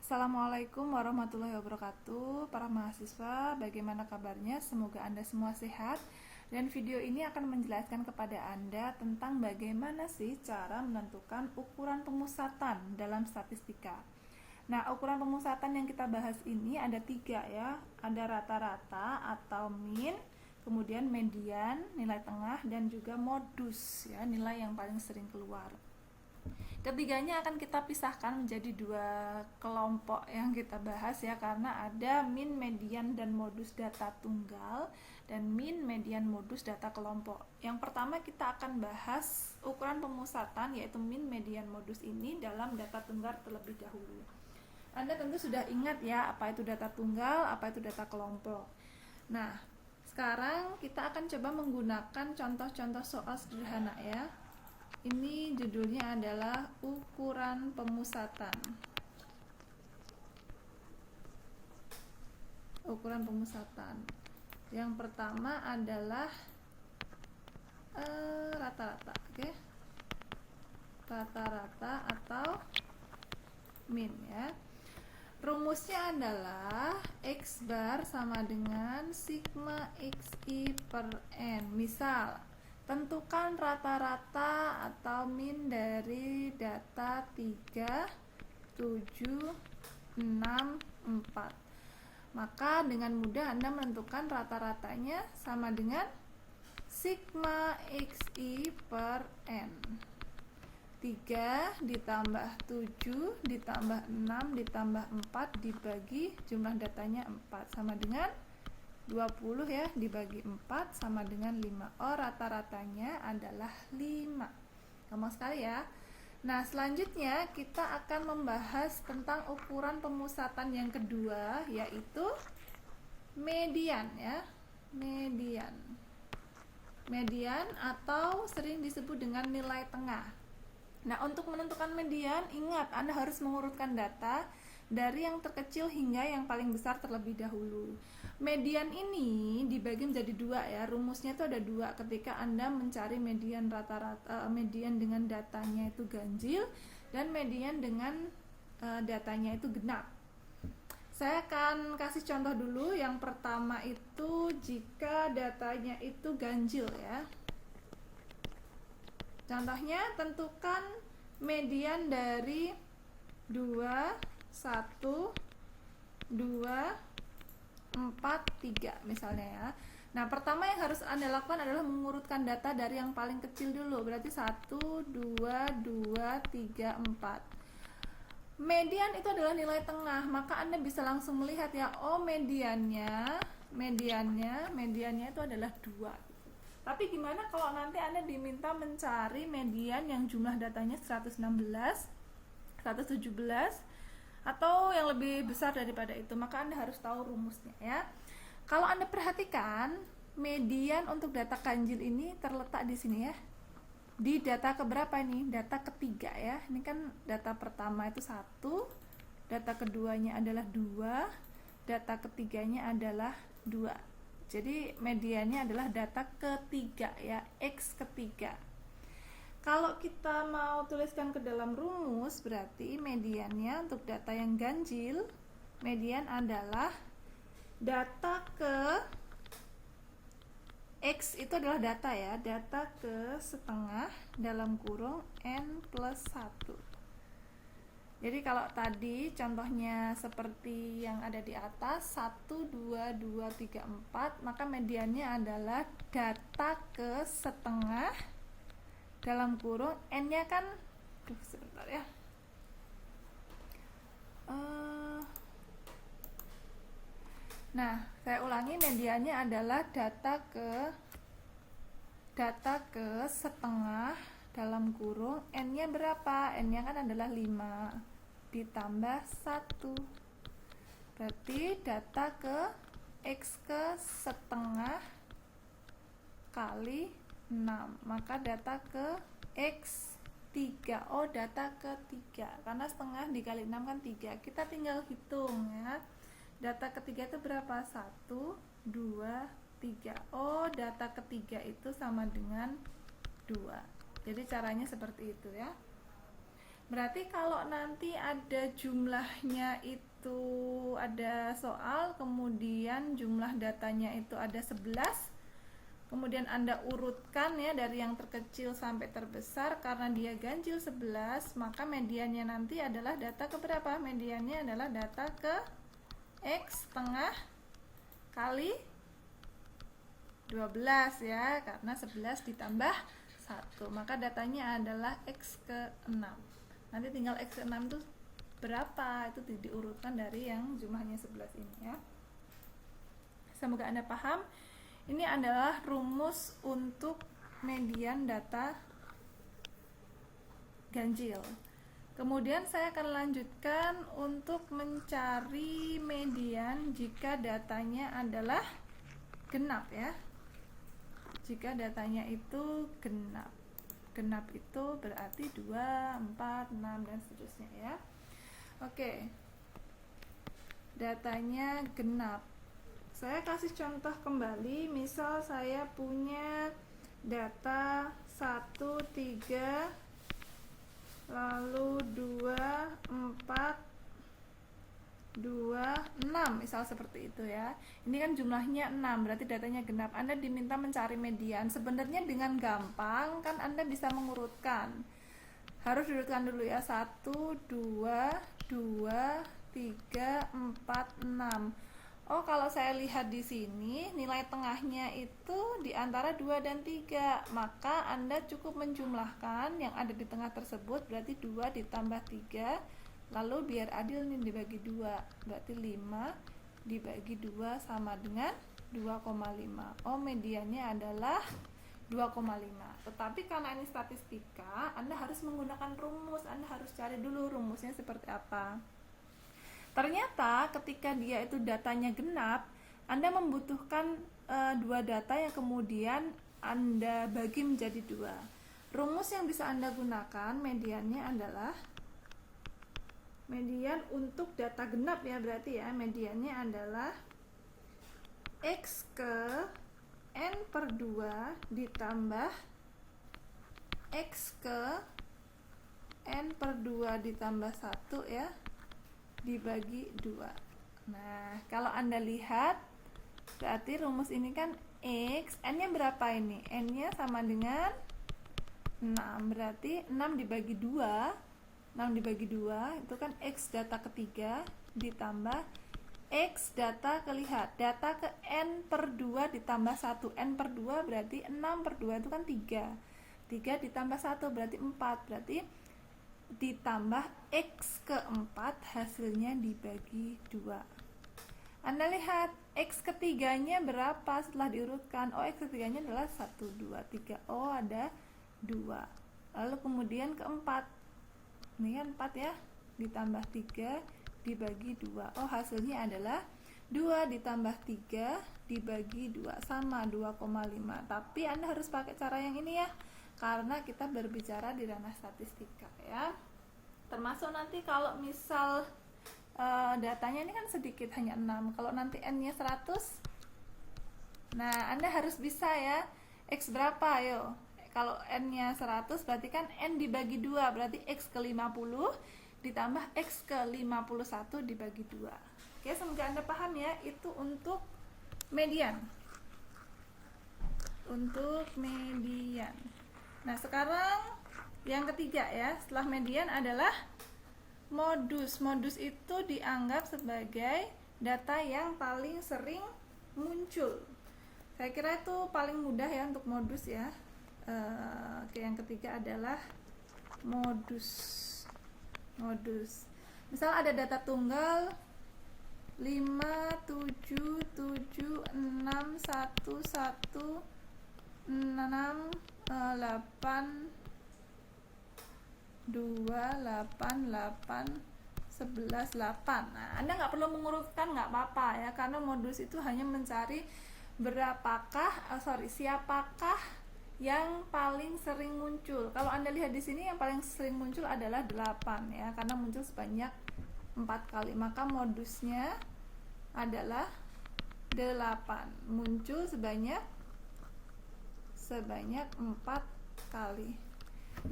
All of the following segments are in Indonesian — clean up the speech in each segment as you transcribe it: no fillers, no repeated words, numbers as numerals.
Assalamualaikum warahmatullahi wabarakatuh. Para mahasiswa, bagaimana kabarnya? Semoga Anda semua sehat. Dan video ini akan menjelaskan kepada Anda tentang bagaimana sih cara menentukan ukuran pemusatan dalam statistika. Nah, ukuran pemusatan yang kita bahas ini ada 3 ya. Ada rata-rata atau mean, kemudian median, nilai tengah, dan juga modus ya, nilai yang paling sering keluar. Ketiganya akan kita pisahkan menjadi 2 kelompok yang kita bahas ya, karena ada mean, median, dan modus data tunggal dan mean, median, modus data kelompok. Yang pertama kita akan bahas ukuran pemusatan yaitu mean, median, modus ini dalam data tunggal terlebih dahulu. Anda tentu sudah ingat ya apa itu data tunggal, apa itu data kelompok. Nah, sekarang kita akan coba menggunakan contoh-contoh soal sederhana ya. Ini judulnya adalah ukuran pemusatan. Ukuran pemusatan. Yang pertama adalah rata-rata, oke? Rata-rata atau mean ya. Rumusnya adalah X bar sama dengan sigma XI per N. Misal, tentukan rata-rata atau mean dari data 3, 7, 6, 4. Maka dengan mudah Anda menentukan rata-ratanya sama dengan sigma XI per N. 3 ditambah 7 ditambah 6 ditambah 4 dibagi jumlah datanya 4 sama dengan 20 ya, dibagi 4 sama dengan 5. Oh, rata-ratanya adalah 5. Gampang sekali ya. Nah, selanjutnya kita akan membahas tentang ukuran pemusatan yang kedua, yaitu median ya. Median atau sering disebut dengan nilai tengah. Nah, untuk menentukan median, ingat Anda harus mengurutkan data dari yang terkecil hingga yang paling besar terlebih dahulu. Median ini dibagi menjadi 2 ya. Rumusnya itu ada 2 ketika Anda mencari median rata-rata, median dengan datanya itu ganjil dan median dengan datanya itu genap. Saya akan kasih contoh dulu. Yang pertama itu jika datanya itu ganjil ya. Contohnya, tentukan median dari 2, 1, 2, 4, 3 misalnya ya. Nah, pertama yang harus Anda lakukan adalah mengurutkan data dari yang paling kecil dulu. Berarti 1, 2, 2, 3, 4. Median itu adalah nilai tengah, maka Anda bisa langsung melihat ya, oh mediannya itu adalah 2. Tapi gimana kalau nanti Anda diminta mencari median yang jumlah datanya 116, 117, atau yang lebih besar daripada itu? Maka Anda harus tahu rumusnya ya. Kalau Anda perhatikan, median untuk data ganjil ini terletak di sini ya. Di data keberapa ini? Data ketiga ya. Ini kan data pertama itu 1, data keduanya adalah 2, data ketiganya adalah 2. Jadi mediannya adalah data ketiga ya, X ketiga. Kalau kita mau tuliskan ke dalam rumus, berarti mediannya untuk data yang ganjil, median adalah data ke X itu adalah data ya, data ke setengah dalam kurung N plus 1. Jadi kalau tadi contohnya seperti yang ada di atas 1, 2, 2, 3, 4, maka mediannya adalah data ke setengah dalam kurung N-nya kan sebentar ya. Nah, saya ulangi, mediannya adalah data ke setengah dalam kurung N-nya berapa? N-nya kan adalah 5 ditambah 1. Berarti data ke X ke setengah kali 6. Maka data ke X 3. Oh, data ke 3. Karena setengah dikali 6 kan 3. Kita tinggal hitung ya. Data ketiga itu berapa? 1, 2, 3. Oh, data ketiga itu sama dengan 2. Jadi caranya seperti itu ya. Berarti kalau nanti ada jumlahnya itu ada soal, kemudian jumlah datanya itu ada 11, kemudian Anda urutkan ya dari yang terkecil sampai terbesar, karena dia ganjil 11, maka mediannya nanti adalah data ke berapa? Mediannya adalah data ke X setengah kali 12 ya, karena 11 ditambah 1, maka datanya adalah X ke 6. Nanti tinggal X ke 6 itu berapa, itu diurutkan dari yang jumlahnya 11 ini ya. Semoga Anda paham. Ini adalah rumus untuk median data ganjil. Kemudian saya akan lanjutkan untuk mencari median jika datanya adalah genap ya. Jika datanya itu genap. Genap itu berarti 2, 4, 6 dan seterusnya ya. Oke. Datanya genap. Saya kasih contoh kembali, misal saya punya data 1, 3, lalu 2, 4, 2, 6, misal seperti itu ya. Ini kan jumlahnya 6, berarti datanya genap. Anda diminta mencari median. Sebenarnya dengan gampang kan Anda bisa mengurutkan. Harus diurutkan dulu ya, 1, 2, 2, 3, 4, 6. Oh, kalau saya lihat di sini nilai tengahnya itu di antara 2 dan 3, maka Anda cukup menjumlahkan yang ada di tengah tersebut, berarti 2 ditambah 3, lalu biar adil nih dibagi 2, berarti 5 dibagi 2 sama dengan 2,5. Oh, mediannya adalah 2,5. Tetapi karena ini statistika, Anda harus menggunakan rumus, Anda harus cari dulu rumusnya seperti apa. Ternyata ketika dia itu datanya genap, Anda membutuhkan 2 data yang kemudian Anda bagi menjadi 2. Rumus yang bisa Anda gunakan mediannya adalah median untuk data genap ya, berarti ya mediannya adalah X ke N per 2 ditambah X ke N per 2 ditambah 1 ya, dibagi 2. Nah, kalau Anda lihat berarti rumus ini kan X, N-nya berapa ini? N-nya sama dengan 6, berarti 6 dibagi 2, 6 dibagi 2 itu kan X data ketiga ditambah X data kelihat, data ke N per 2 ditambah 1, N per 2 berarti 6 per 2 itu kan 3, 3 ditambah 1 berarti 4, berarti ditambah X keempat hasilnya dibagi 2. Anda lihat X ketiganya berapa setelah diurutkan? Oh, X ketiganya adalah 1, 2, 3. Oh, ada 2. Lalu kemudian keempat, ini kan 4 ya, ditambah 3 dibagi 2. Oh, hasilnya adalah 2 ditambah 3 dibagi 2 sama 2,5. Tapi Anda harus pakai cara yang ini ya, karena kita berbicara di ranah statistika ya. Termasuk nanti kalau misal datanya ini kan sedikit, hanya 6, kalau nanti N-nya 100, nah Anda harus bisa ya, X berapa ayo. Kalau N-nya 100 berarti kan N dibagi 2, berarti X ke 50 ditambah X ke 51 dibagi 2. Oke, semoga Anda paham ya, itu untuk median. Untuk median. Nah, sekarang yang ketiga ya, setelah median adalah modus. Modus itu dianggap sebagai data yang paling sering muncul. Saya kira itu paling mudah ya untuk modus ya. Oke, yang ketiga adalah modus. Modus. Misal ada data tunggal 5, 7, 7, 6, 1, 1, 6, 8, 2, 8, 8, 11, 8. Nah, Anda nggak perlu mengurutkan, nggak apa-apa ya, karena modus itu hanya mencari siapakah yang paling sering muncul. Kalau Anda lihat di sini yang paling sering muncul adalah 8 ya, karena muncul sebanyak 4 kali. Maka modusnya adalah 8, muncul sebanyak 4 kali.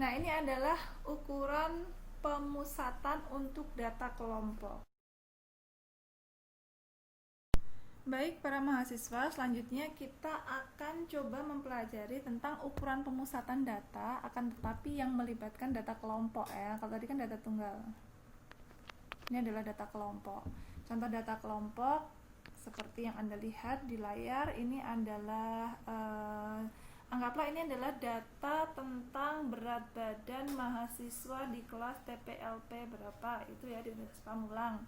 Nah, ini adalah ukuran pemusatan untuk data kelompok. Baik para mahasiswa, selanjutnya kita akan coba mempelajari tentang ukuran pemusatan data, akan tetapi yang melibatkan data kelompok ya. Kalau tadi kan data tunggal. Ini adalah data kelompok. Contoh data kelompok seperti yang Anda lihat di layar, ini adalah anggaplah ini adalah data tentang berat badan mahasiswa di kelas TPLP berapa, itu ya di Universitas Pamulang.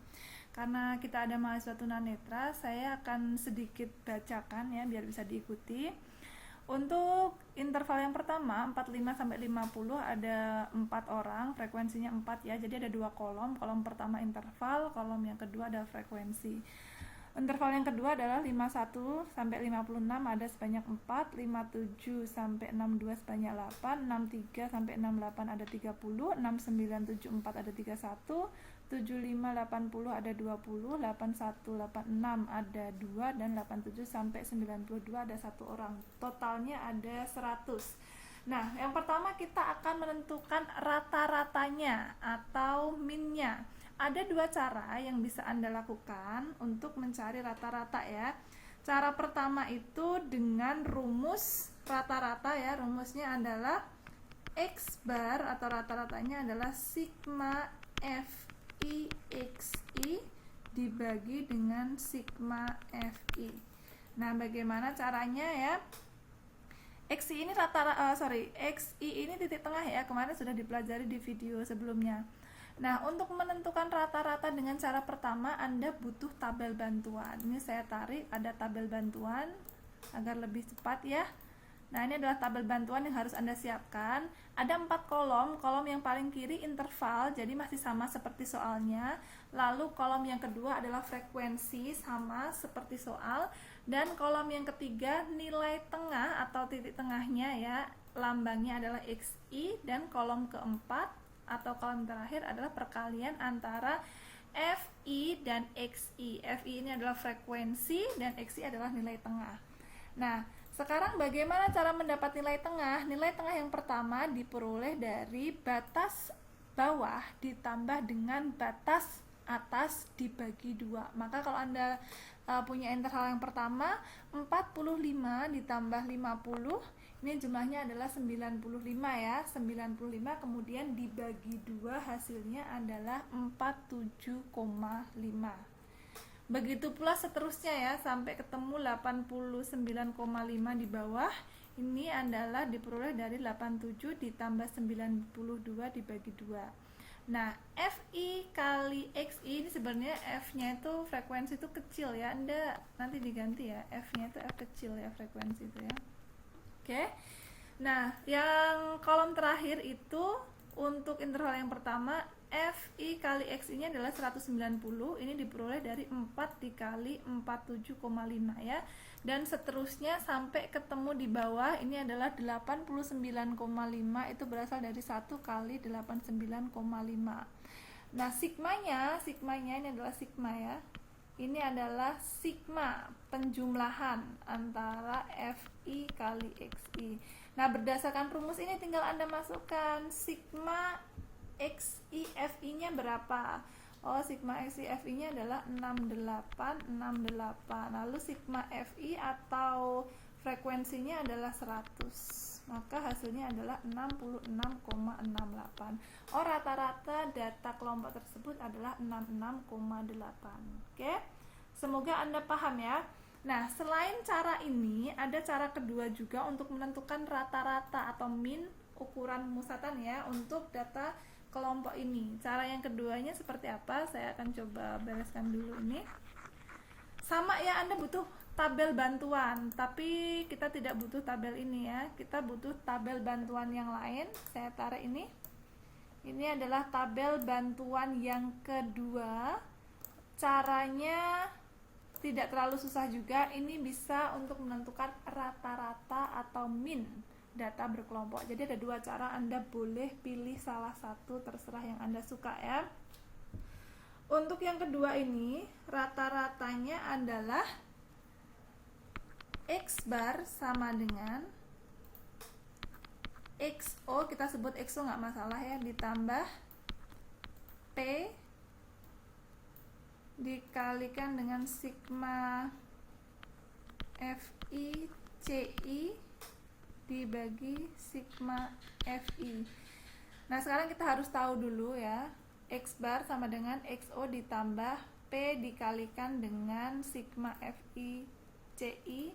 Karena kita ada mahasiswa tunanetra, saya akan sedikit bacakan ya biar bisa diikuti. Untuk interval yang pertama 45 sampai 50 ada 4 orang, frekuensinya 4 ya. Jadi ada 2 kolom. Kolom pertama interval, kolom yang kedua adalah frekuensi. Interval yang kedua adalah 51 sampai 56 ada sebanyak 4, 57 sampai 62 sebanyak 8, 63 sampai 68 ada 30, 69 74 ada 31, 75 80 ada 20, 81 86 ada 2 dan 87 sampai 92 ada 1 orang. Totalnya ada 100. Nah, yang pertama kita akan menentukan rata-ratanya atau minnya. Ada 2 cara yang bisa Anda lakukan untuk mencari rata-rata ya. Cara pertama itu dengan rumus rata-rata ya. Rumusnya adalah X bar atau rata-ratanya adalah sigma FI XI dibagi dengan sigma FI. Nah, bagaimana caranya ya? XI ini XI ini titik tengah ya. Kemarin sudah dipelajari di video sebelumnya. Nah, untuk menentukan rata-rata dengan cara pertama, Anda butuh tabel bantuan. Ini saya tarik, ada tabel bantuan agar lebih cepat ya. Nah, ini adalah tabel bantuan yang harus Anda siapkan. Ada 4 kolom. Kolom yang paling kiri interval, jadi masih sama seperti soalnya. Lalu kolom yang kedua adalah frekuensi, sama seperti soal. Dan kolom yang ketiga nilai tengah atau titik tengahnya ya, lambangnya adalah XI. Dan kolom keempat atau kolom terakhir adalah perkalian antara FI dan XI. FI ini adalah frekuensi dan XI adalah nilai tengah. Nah, sekarang bagaimana cara mendapat nilai tengah? Nilai tengah yang pertama diperoleh dari batas bawah ditambah dengan batas atas dibagi 2. Maka kalau Anda punya interval yang pertama 45 ditambah 50, ini jumlahnya adalah 95 ya. 95 kemudian dibagi 2 hasilnya adalah 47,5. Begitu pula seterusnya ya sampai ketemu 89,5 di bawah. Ini adalah diperoleh dari 87 ditambah 92 dibagi 2. Nah, FI kali XI ini sebenarnya F-nya itu frekuensi itu kecil ya. Anda nanti diganti ya. F-nya itu F kecil ya, frekuensi itu ya. Oke. Nah, yang kolom terakhir itu untuk interval yang pertama FI kali XI-nya adalah 190. Ini diperoleh dari 4 dikali 47,5 ya. Dan seterusnya sampai ketemu di bawah ini adalah 89,5, itu berasal dari 1 kali 89,5. Nah, sigmanya ini adalah sigma ya. Ini adalah sigma penjumlahan antara FI kali XI. Nah, berdasarkan rumus ini tinggal Anda masukkan sigma XI FI-nya berapa. Oh, sigma XI FI-nya adalah 6868. Lalu sigma FI atau frekuensinya adalah 100. Maka hasilnya adalah 66,68. Oh, rata-rata data kelompok tersebut adalah 66,8. Oke. Semoga Anda paham ya. Nah, selain cara ini, ada cara kedua juga untuk menentukan rata-rata atau min ukuran pemusatan ya untuk data kelompok ini. Cara yang keduanya seperti apa? Saya akan coba bereskan dulu ini. Sama ya, Anda butuh tabel bantuan, tapi kita tidak butuh tabel ini ya. Kita butuh tabel bantuan yang lain. Saya tarik ini. Ini adalah tabel bantuan yang kedua. Caranya tidak terlalu susah juga. Ini bisa untuk menentukan rata-rata atau min data berkelompok. Jadi ada 2 cara, Anda boleh pilih salah satu, terserah yang Anda suka ya. Untuk yang kedua ini, rata-ratanya adalah X bar sama dengan XO, kita sebut XO nggak masalah ya, ditambah P dikalikan dengan sigma FI CI dibagi sigma FI. Nah, sekarang kita harus tahu dulu ya, X bar sama dengan XO ditambah P dikalikan dengan sigma FI CI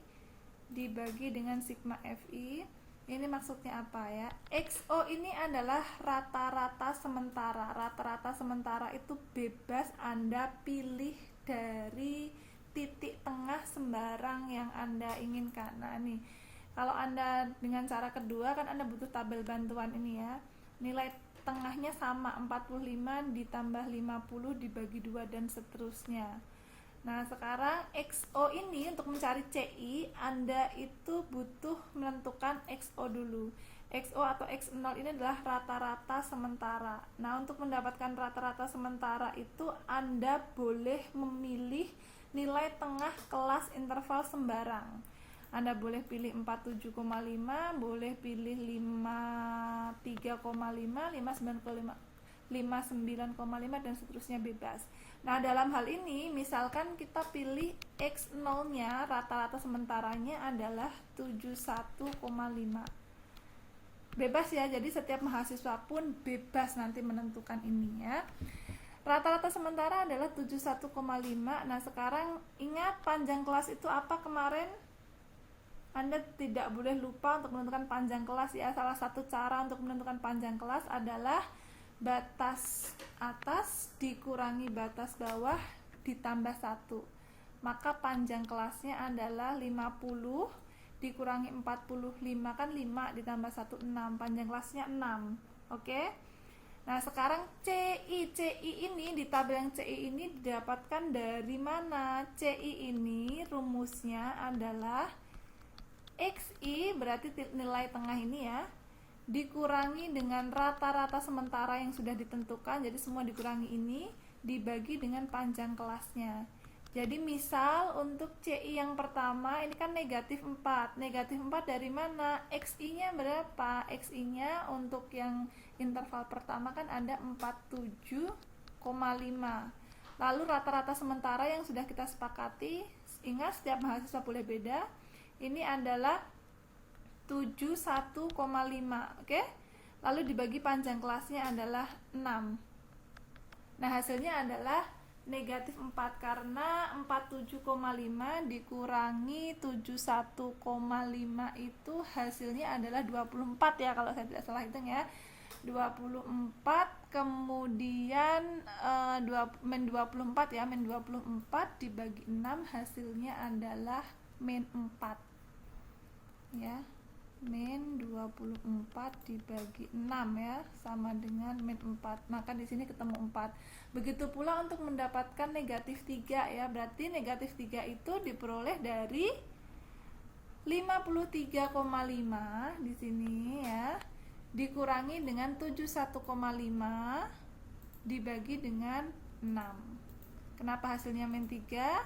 dibagi dengan sigma FI. Ini maksudnya apa ya? XO ini adalah rata-rata sementara. Rata-rata sementara itu bebas Anda pilih dari titik tengah sembarang yang Anda inginkan. Nah, nih, kalau Anda dengan cara kedua kan Anda butuh tabel bantuan ini ya. Nilai tengahnya sama, 45 ditambah 50 dibagi 2 dan seterusnya. Nah, sekarang XO ini untuk mencari CI, Anda itu butuh menentukan XO dulu. XO atau X0 ini adalah rata-rata sementara. Nah, untuk mendapatkan rata-rata sementara itu Anda boleh memilih nilai tengah kelas interval sembarang. Anda boleh pilih 47,5, boleh pilih 53,5, 59,5 dan seterusnya, bebas. Nah, dalam hal ini misalkan kita pilih X0 nya rata-rata sementaranya adalah 71,5. Bebas ya, jadi setiap mahasiswa pun bebas nanti menentukan ini ya. Rata-rata sementara adalah 71,5. Nah, sekarang ingat panjang kelas itu apa kemarin? Anda tidak boleh lupa untuk menentukan panjang kelas ya. Salah satu cara untuk menentukan panjang kelas adalah batas atas dikurangi batas bawah ditambah 1. Maka panjang kelasnya adalah 50 dikurangi 45, kan 5 ditambah 1, 6. Panjang kelasnya 6. Oke? Nah, sekarang CI ini di tabel yang CI ini didapatkan dari mana? CI ini rumusnya adalah XI, berarti nilai tengah ini ya, dikurangi dengan rata-rata sementara yang sudah ditentukan, jadi semua dikurangi ini dibagi dengan panjang kelasnya. Jadi misal untuk CI yang pertama ini kan negatif 4. Negatif 4 dari mana? XI nya berapa? XI nya untuk yang interval pertama kan ada 47,5. Lalu rata-rata sementara yang sudah kita sepakati, ingat setiap mahasiswa boleh beda, ini adalah 71,5, oke? Lalu dibagi panjang kelasnya adalah 6. Nah, hasilnya adalah negatif 4 karena 47,5 dikurangi 71,5 itu hasilnya adalah 24 ya, kalau saya tidak salah hitung ya. 24 kemudian min 24 ya, min 24 dibagi 6 hasilnya adalah min 4 ya. Min 24 dibagi 6 ya, sama dengan min 4. Maka di sini ketemu 4. Begitu pula untuk mendapatkan negatif 3 ya. Berarti negatif 3 itu diperoleh dari 53,5 di sini ya, dikurangi dengan 71,5 dibagi dengan 6. Kenapa hasilnya min 3?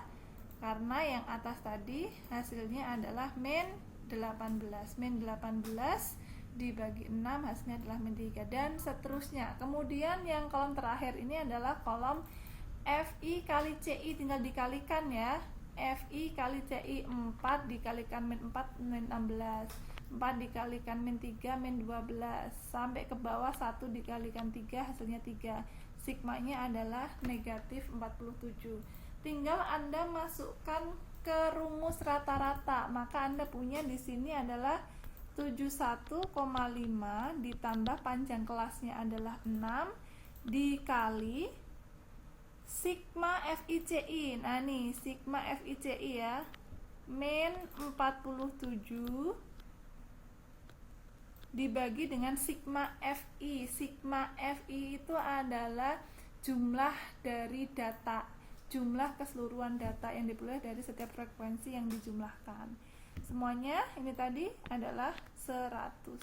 Karena yang atas tadi hasilnya adalah min 18. Min 18 dibagi 6 hasilnya adalah min 3 dan seterusnya. Kemudian yang kolom terakhir ini adalah kolom FI kali CI, tinggal dikalikan ya. FI kali CI 4 dikalikan min 4 min 16. 4 dikalikan min 3 min 12 sampai ke bawah 1 dikalikan 3 hasilnya 3. Sigmanya adalah negatif 47. Tinggal Anda masukkan ke rumus rata-rata, maka Anda punya di sini adalah 71,5 ditambah panjang kelasnya adalah 6 dikali sigma FICI. Nah nih sigma FICI ya, min 47 dibagi dengan sigma FI. Sigma FI itu adalah jumlah dari data, jumlah keseluruhan data yang diperoleh dari setiap frekuensi yang dijumlahkan. Semuanya ini tadi adalah 100.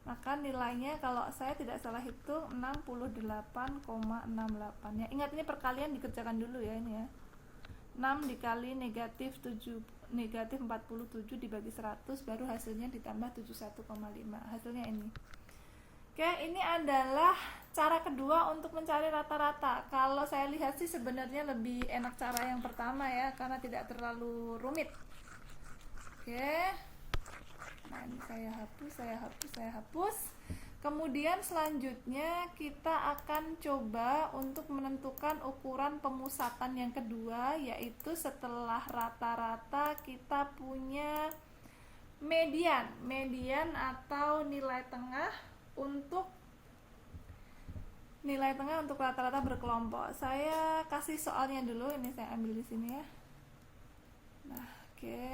Maka nilainya kalau saya tidak salah hitung 68,68 ya. Ingat ini perkalian dikerjakan dulu ya ini ya. 6 dikali negatif 47 dibagi 100 baru hasilnya ditambah 71,5. Hasilnya ini. Oke, ini adalah cara kedua untuk mencari rata-rata. Kalau saya lihat sih sebenarnya lebih enak cara yang pertama ya, karena tidak terlalu rumit. Oke. Nah, ini saya hapus. Kemudian selanjutnya kita akan coba untuk menentukan ukuran pemusatan yang kedua, yaitu setelah rata-rata kita punya median atau nilai tengah untuk rata-rata berkelompok. Saya kasih soalnya dulu, ini saya ambil di sini ya. Nah, oke.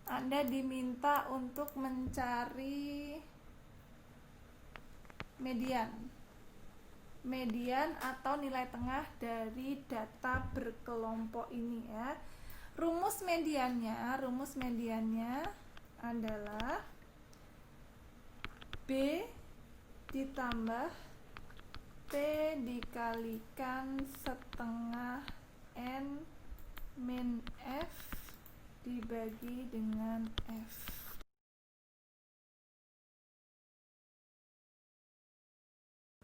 Anda diminta untuk mencari median atau nilai tengah dari data berkelompok ini ya. Rumus mediannya adalah B ditambah P dikalikan setengah N min F dibagi dengan F.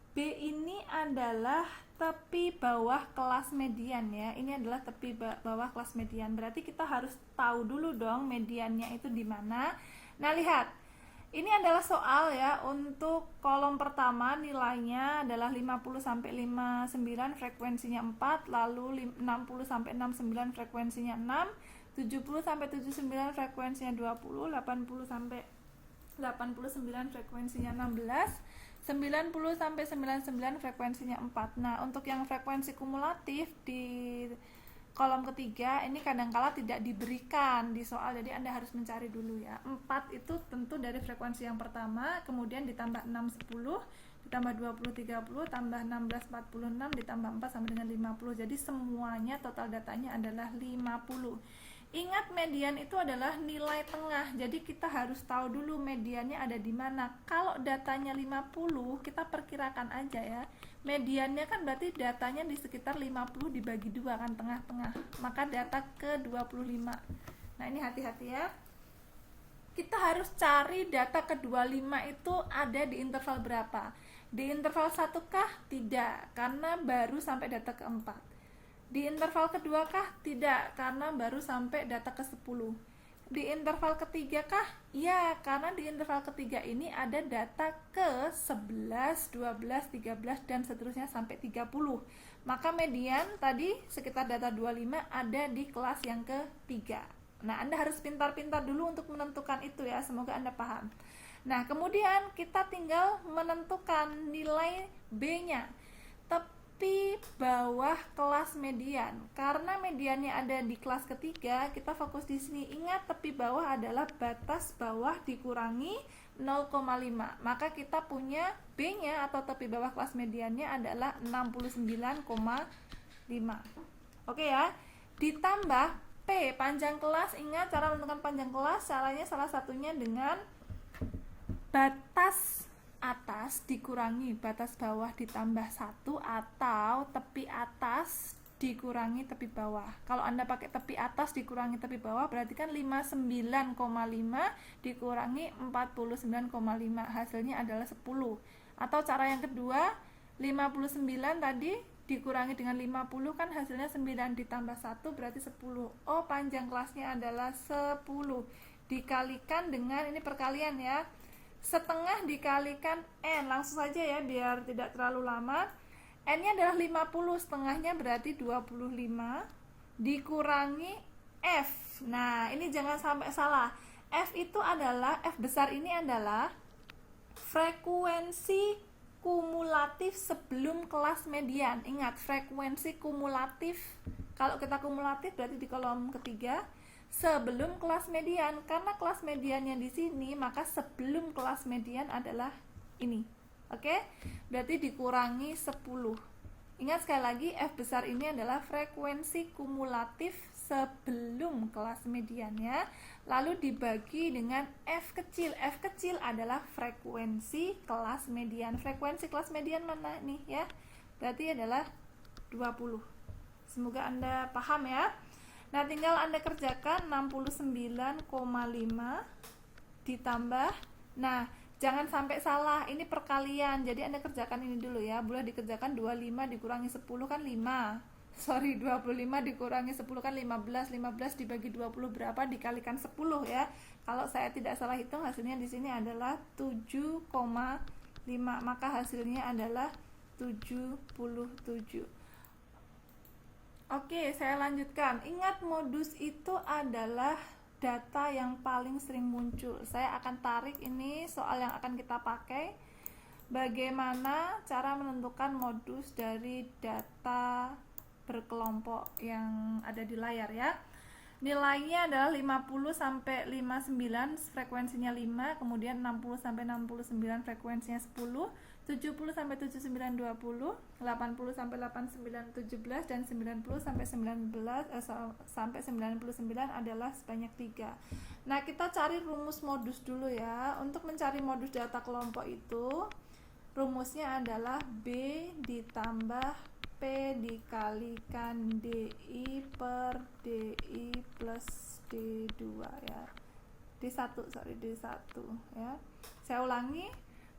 B ini adalah tepi bawah kelas median ya. Ini adalah tepi bawah kelas median. Berarti kita harus tahu dulu dong mediannya itu di mana. Nah, lihat. Ini adalah soal ya, untuk kolom pertama nilainya adalah 50 sampai 59, frekuensinya 4, lalu 60 sampai 69 frekuensinya 6, 70 sampai 79 frekuensinya 20, 80 sampai 89 frekuensinya 16, 90 sampai 99 frekuensinya 4. Nah, untuk yang frekuensi kumulatif di kolom ketiga ini kadangkala tidak diberikan di soal, jadi Anda harus mencari dulu ya. 4 itu tentu dari frekuensi yang pertama, kemudian ditambah 6 10, ditambah 20 30, tambah 16 46, ditambah 4 sama dengan 50. Jadi semuanya total datanya adalah 50. Ingat, median itu adalah nilai tengah. Jadi kita harus tahu dulu mediannya ada di mana. Kalau datanya 50, kita perkirakan aja ya. Mediannya kan berarti datanya di sekitar 50 dibagi 2 kan, tengah-tengah. Maka data ke 25. Nah, ini hati-hati ya. Kita harus cari data ke 25 itu ada di interval berapa. Di interval 1 kah? Tidak, karena baru sampai data ke-4. Di interval kedua kah? Tidak, karena baru sampai data ke-10. Di interval ketiga kah? Ya, karena di interval ketiga ini ada data ke-11, 12, 13, dan seterusnya sampai 30. Maka median tadi sekitar data 25 ada di kelas yang ketiga. Nah, Anda harus pintar-pintar dulu untuk menentukan itu ya, semoga Anda paham. Nah, kemudian kita tinggal menentukan nilai B-nya. Tepi bawah kelas median. Karena mediannya ada di kelas ketiga, kita fokus di sini. Ingat, tepi bawah adalah batas bawah dikurangi 0,5. Maka kita punya B-nya atau tepi bawah kelas mediannya adalah 69,5. Oke ya. Ditambah P, panjang kelas. Ingat cara menentukan panjang kelas, caranya salah satunya dengan batas atas dikurangi batas bawah ditambah 1, atau tepi atas dikurangi tepi bawah. Kalau Anda pakai tepi atas dikurangi tepi bawah, berarti kan 59,5 dikurangi 49,5, hasilnya adalah 10. Atau cara yang kedua, 59 tadi dikurangi dengan 50 kan hasilnya 9 ditambah 1 berarti 10. Oh, panjang kelasnya adalah 10. Dikalikan dengan, ini perkalian ya, setengah dikalikan N, langsung saja ya biar tidak terlalu lama. N nya adalah 50, setengahnya berarti 25 dikurangi F. Nah, ini jangan sampai salah. F itu adalah, F besar ini adalah frekuensi kumulatif sebelum kelas median. Ingat, frekuensi kumulatif, kalau kita kumulatif berarti di kolom ketiga, sebelum kelas median. Karena kelas mediannya di sini, maka sebelum kelas median adalah ini. Oke? Berarti dikurangi 10. Ingat sekali lagi, F besar ini adalah frekuensi kumulatif sebelum kelas median ya. Lalu dibagi dengan F kecil. F kecil adalah frekuensi kelas median. Frekuensi kelas median mana nih ya? Berarti adalah 20. Semoga Anda paham ya. Nah, tinggal Anda kerjakan 69,5 ditambah. Nah, Jangan sampai salah, ini perkalian. Jadi Anda kerjakan ini dulu ya. Boleh dikerjakan 25 dikurangi 10 kan 5. Sorry, 25 dikurangi 10 kan 15. 15 dibagi 20 berapa? Dikalikan 10 ya. Kalau saya tidak salah hitung, hasilnya di sini adalah 7,5. Maka hasilnya adalah 77. Oke, saya lanjutkan. Ingat, modus itu adalah data yang paling sering muncul. Saya akan tarik ini soal yang akan kita pakai. Bagaimana cara menentukan modus dari data berkelompok yang ada di layar ya. Nilainya adalah 50 sampai 59, frekuensinya 5, kemudian 60 sampai 69, frekuensinya 10, 70 sampai 79 20, 80 sampai 89 17, dan 90 sampai 99 adalah sebanyak 3. Nah, kita cari rumus modus dulu ya. Untuk mencari modus data kelompok itu rumusnya adalah B ditambah P dikalikan DI per DI plus D2 ya. D1 ya. Saya ulangi,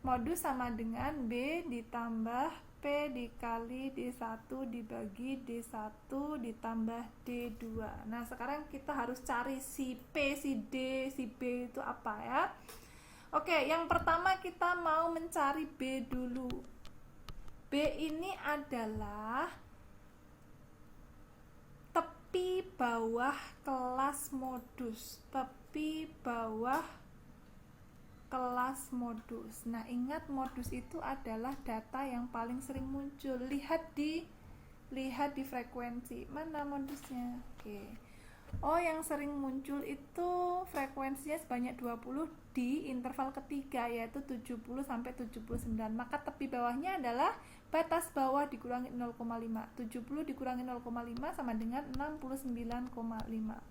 modus sama dengan B ditambah P dikali D1 dibagi D1 ditambah D2. Nah, sekarang kita harus cari si P, si D, si B itu apa ya. Oke, yang pertama kita mau mencari B dulu. B ini adalah tepi bawah kelas modus. Tepi bawah kelas modus. Nah, ingat, modus itu adalah data yang paling sering muncul. Lihat di frekuensi. Mana modusnya? Oke. Oh, yang sering muncul itu frekuensinya sebanyak 20 di interval ketiga, yaitu 70 sampai 79. Maka tepi bawahnya adalah batas bawah dikurangi 0,5. 70 dikurangi 0,5 sama dengan 69,5.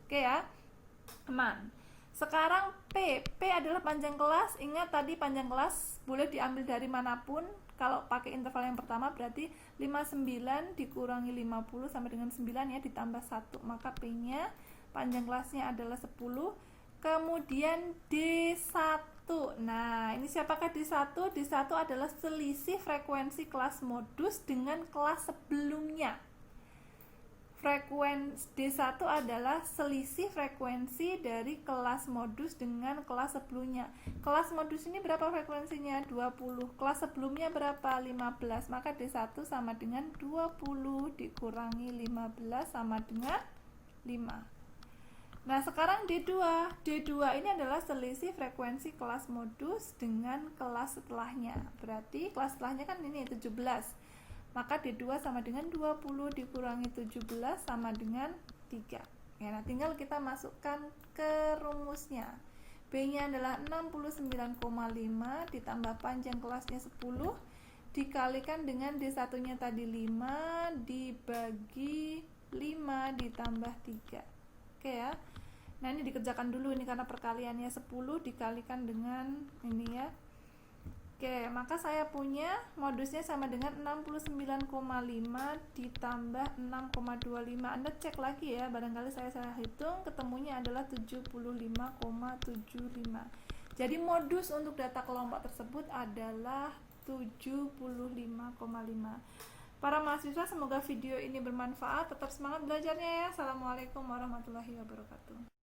Oke ya, aman. Sekarang P adalah panjang kelas. Ingat tadi panjang kelas boleh diambil dari manapun. Kalau pakai interval yang pertama berarti 59 dikurangi 50 sama dengan 9 ya, ditambah 1. Maka P-nya panjang kelasnya adalah 10. Kemudian D1. Nah, ini siapakah D1? D1 adalah selisih frekuensi kelas modus dengan kelas sebelumnya. Frekuensi D1 adalah selisih frekuensi dari kelas modus dengan kelas sebelumnya. Kelas modus ini berapa frekuensinya? 20. Kelas sebelumnya berapa? 15. Maka D1 sama dengan 20 dikurangi 15 sama dengan 5. Nah, sekarang D2. D2 ini adalah selisih frekuensi kelas modus dengan kelas setelahnya. Berarti kelas setelahnya kan ini 17. Maka D2 sama dengan 20 dikurangi 17 sama dengan 3. Ya, nah tinggal kita masukkan ke rumusnya. B-nya adalah 69,5 ditambah panjang kelasnya 10 dikalikan dengan D1-nya tadi 5 dibagi 5 ditambah 3. Oke ya. Nah, ini dikerjakan dulu ini karena perkaliannya 10 dikalikan dengan ini ya. Oke, maka saya punya modusnya sama dengan 69,5 ditambah 6,25. Anda cek lagi ya, barangkali saya salah hitung, ketemunya adalah 75,75. Jadi modus untuk data kelompok tersebut adalah 75,5. Para mahasiswa, semoga video ini bermanfaat. Tetap semangat belajarnya ya. Assalamualaikum warahmatullahi wabarakatuh.